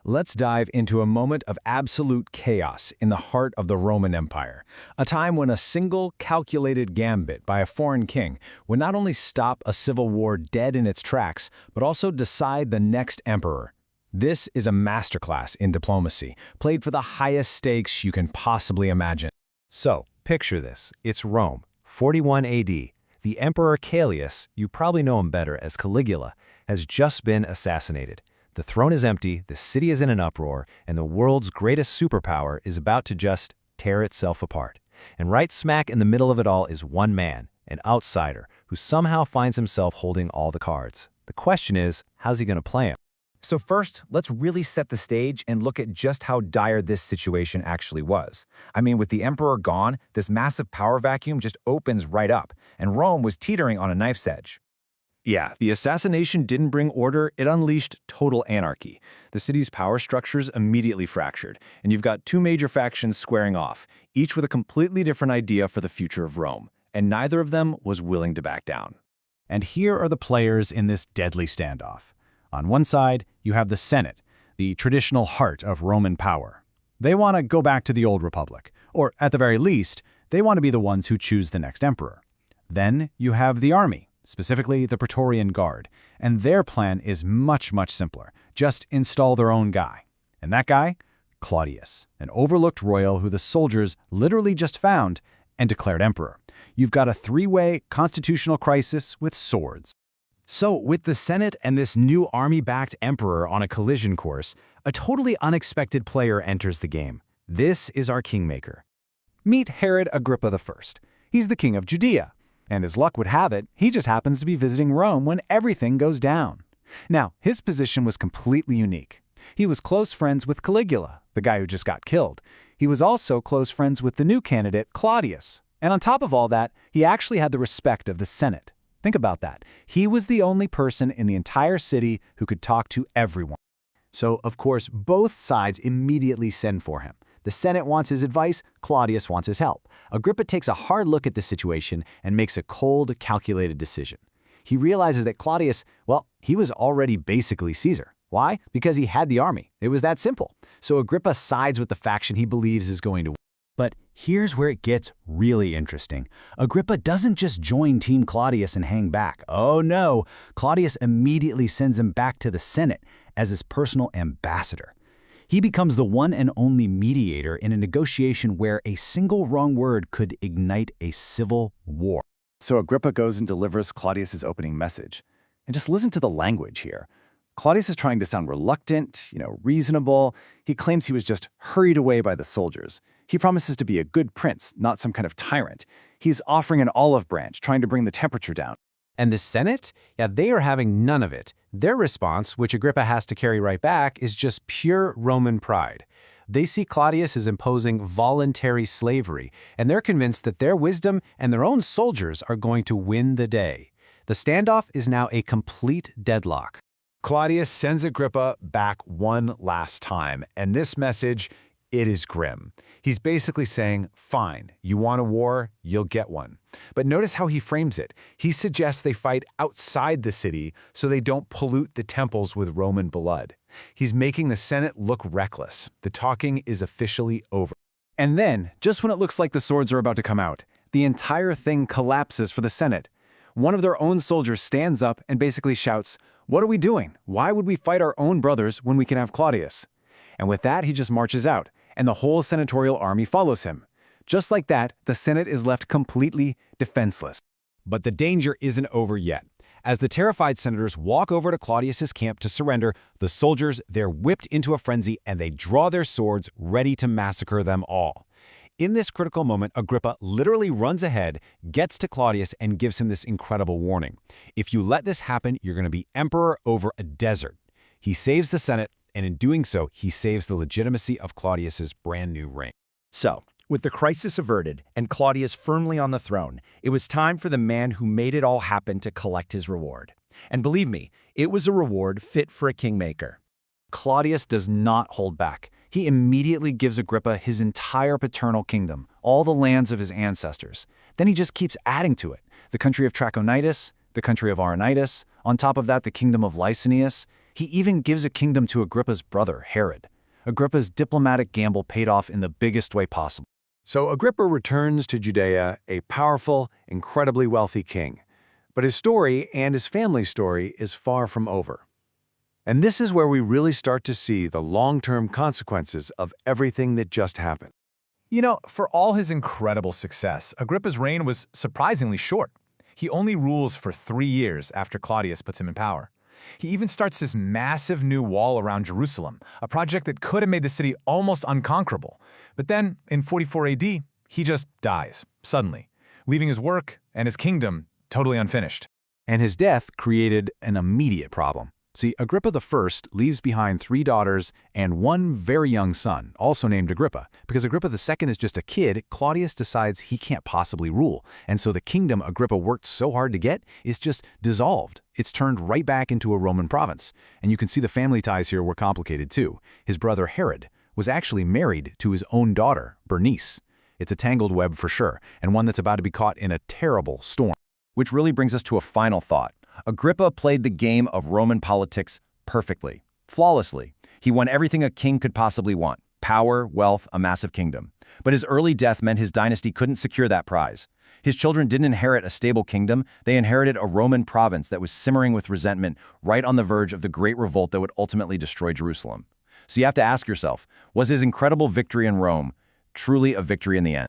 Let's dive into a moment of absolute chaos in the heart of the Roman Empire, a time when a single calculated gambit by a foreign king would not only stop a civil war dead in its tracks, but also decide the next emperor. This is a masterclass in diplomacy, played for the highest stakes you can possibly imagine. So, picture this. It's Rome, 41 AD. The Emperor Callius, you probably know him better as Caligula, has just been assassinated. The throne is empty, the city is in an uproar, and the world's greatest superpower is about to just tear itself apart. And right smack in the middle of it all is one man, an outsider, who somehow finds himself holding all the cards. The question is, how's he going to play them? So first, let's really set the stage and look at just how dire this situation actually was. I mean, with the emperor gone, this massive power vacuum just opens right up, and Rome was teetering on a knife's edge. Yeah, the assassination didn't bring order, it unleashed total anarchy. The city's power structures immediately fractured, and you've got two major factions squaring off, each with a completely different idea for the future of Rome, and neither of them was willing to back down. And here are the players in this deadly standoff. On one side, you have the Senate, the traditional heart of Roman power. They want to go back to the old republic, or at the very least, they want to be the ones who choose the next emperor. Then you have the army, specifically the Praetorian Guard, and their plan is much simpler. Just install their own guy. And that guy? Claudius, an overlooked royal who the soldiers literally just found and declared emperor. You've got a three-way constitutional crisis with swords. So, with the Senate and this new army-backed emperor on a collision course, a totally unexpected player enters the game. This is our kingmaker. Meet Herod Agrippa I. He's the king of Judea. And as luck would have it, he just happens to be visiting Rome when everything goes down. Now, his position was completely unique. He was close friends with Caligula, the guy who just got killed. He was also close friends with the new candidate, Claudius. And on top of all that, he actually had the respect of the Senate. Think about that. He was the only person in the entire city who could talk to everyone. So, of course, both sides immediately send for him. The Senate wants his advice, Claudius wants his help. Agrippa takes a hard look at the situation and makes a cold, calculated decision. He realizes that Claudius, well, he was already basically Caesar. Why? Because he had the army. It was that simple. So Agrippa sides with the faction he believes is going to win. But here's where it gets really interesting. Agrippa doesn't just join Team Claudius and hang back. Oh no, Claudius immediately sends him back to the Senate as his personal ambassador. He becomes the one and only mediator in a negotiation where a single wrong word could ignite a civil war. So Agrippa goes and delivers Claudius's opening message. And just listen to the language here. Claudius is trying to sound reluctant, reasonable. He claims he was just hurried away by the soldiers. He promises to be a good prince, not some kind of tyrant. He's offering an olive branch, trying to bring the temperature down. And the Senate? Yeah, they are having none of it. Their response, which Agrippa has to carry right back, is just pure Roman pride. They see Claudius as imposing voluntary slavery, and they're convinced that their wisdom and their own soldiers are going to win the day. The standoff is now a complete deadlock. Claudius sends Agrippa back one last time, and this message, it is grim. He's basically saying, fine, you want a war, you'll get one. But notice how he frames it. He suggests they fight outside the city so they don't pollute the temples with Roman blood. He's making the Senate look reckless. The talking is officially over. And then, just when it looks like the swords are about to come out, the entire thing collapses for the Senate. One of their own soldiers stands up and basically shouts, "What are we doing? Why would we fight our own brothers when we can have Claudius?" And with that, he just marches out, and the whole senatorial army follows him. Just like that, the Senate is left completely defenseless. But the danger isn't over yet. As the terrified senators walk over to Claudius's camp to surrender, the soldiers, they're whipped into a frenzy and they draw their swords ready to massacre them all. In this critical moment, Agrippa literally runs ahead, gets to Claudius, and gives him this incredible warning. If you let this happen, you're going to be emperor over a desert. He saves the Senate, and in doing so, he saves the legitimacy of Claudius's brand new reign. So, with the crisis averted and Claudius firmly on the throne, it was time for the man who made it all happen to collect his reward. And believe me, it was a reward fit for a kingmaker. Claudius does not hold back. He immediately gives Agrippa his entire paternal kingdom, all the lands of his ancestors. Then he just keeps adding to it. The country of Trachonitis, the country of Auranitis, on top of that the kingdom of Licinius. He even gives a kingdom to Agrippa's brother, Herod. Agrippa's diplomatic gamble paid off in the biggest way possible. So Agrippa returns to Judea, a powerful, incredibly wealthy king. But his story and his family's story is far from over. And this is where we really start to see the long-term consequences of everything that just happened. You know, for all his incredible success, Agrippa's reign was surprisingly short. He only rules for 3 years after Claudius puts him in power. He even starts this massive new wall around Jerusalem, a project that could have made the city almost unconquerable. But then, in 44 AD, he just dies, suddenly, leaving his work and his kingdom totally unfinished. And his death created an immediate problem. See, Agrippa I leaves behind 3 daughters and 1 very young son, also named Agrippa. Because Agrippa II is just a kid, Claudius decides he can't possibly rule. And so the kingdom Agrippa worked so hard to get is just dissolved. It's turned right back into a Roman province. And you can see the family ties here were complicated too. His brother Herod was actually married to his own daughter, Bernice. It's a tangled web for sure, and one that's about to be caught in a terrible storm. Which really brings us to a final thought. Agrippa played the game of Roman politics perfectly, flawlessly. He won everything a king could possibly want: power, wealth, a massive kingdom. But his early death meant his dynasty couldn't secure that prize. His children didn't inherit a stable kingdom, they inherited a Roman province that was simmering with resentment, right on the verge of the great revolt that would ultimately destroy Jerusalem. So you have to ask yourself, was his incredible victory in Rome truly a victory in the end?